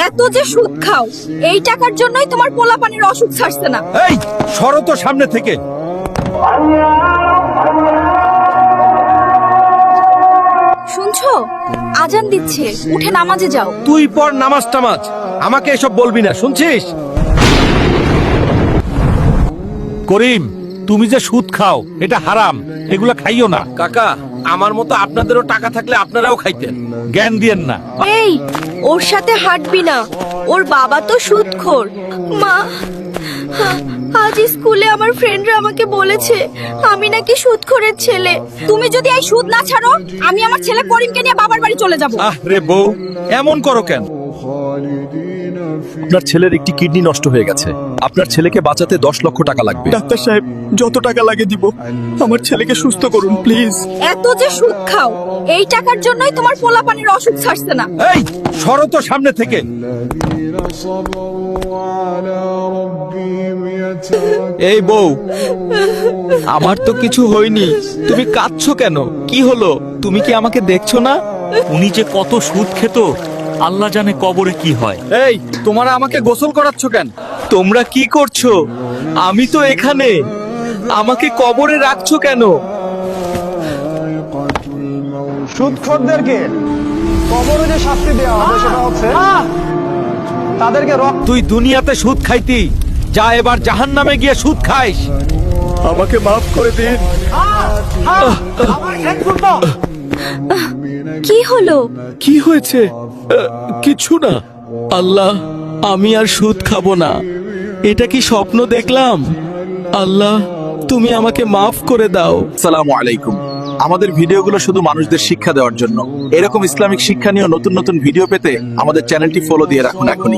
এত যে সুদ খাও, এই টাকার জন্যই তোমার পোলাপানির অসুখ ছাড়ছে না। এই সরো তো সামনে থেকে। শুনছো, আজান দিচ্ছে, উঠে নামাজে যাও। তুই পর নামাজ টামাজ, আমাকে এসব বলবি না, শুনছিস? করিম, তুমি যে সুদ খাও এটা হারাম, এগুলা খাইও না। কাকা, আমার মতো আপনাদেরও টাকা থাকলে আপনারাও খাইতেন। জ্ঞান দিয়েন না। এই, ওর সাথে হাঁটবি না, ওর বাবা তো সুদখোর। মা, আজ স্কুলে আমার ফ্রেন্ডরা আমাকে বলেছে আমি নাকি সুদখোরের ছেলে। তুমি যদি এই সুদ না ছাড়ো, আমি আমার ছেলে করিমকে নিয়ে বাবার বাড়ি চলে যাব। আহ রে বউ, এমন করো কেন? আপনার ছেলের একটি কিডনি নষ্ট হয়ে গেছে। আপনার ছেলেকে বাঁচাতে 10 লক্ষ টাকা লাগবে। ডাক্তার সাহেব, যত টাকা লাগে দিব, আমার ছেলেকে সুস্থ করুন প্লিজ। এত যে সুদ খাও, এই টাকার জন্যই তোমার পোলাপানির অসুখ ছাড়ছে না। এই সরো তো সামনে থেকে। এই বউ, আমার তো কিছু হয়নি, তুমি কাঁদছো কেন? কি হলো? তুমি কি আমাকে দেখছো না? উনি যে কত সুদ খেত, আল্লাহ জানে কবরে কি হয়। এই, তোমরা আমাকে গোসল করাচ্ছ কেন? তোমরা কি করছো? আমি তো এখানে, আমাকে কবরে রাখছো কেন? সুদখোরদেরকে কবরে যে শাস্তি দেওয়া হবে সেটা হচ্ছে তাদেরকে তুই দুনিয়াতে সুদ খাইতি, যা এবার জাহান্নামে গিয়ে সুদ খাইস। আমাকে মাফ করে দিন। কি হলো? কি হয়েছে? কিছু না। আল্লাহ, আমি আর সুদ খাবো না। এটা কি স্বপ্ন দেখলাম? আল্লাহ, তুমি আমাকে মাফ করে দাও। আসসালামু আলাইকুম। আমাদের ভিডিওগুলো শুধু মানুষদের শিক্ষা দেওয়ার জন্য। এরকম ইসলামিক শিক্ষা নিয়ে নতুন নতুন ভিডিও পেতে আমাদের চ্যানেলটি ফলো দিয়ে রাখুন এখনই।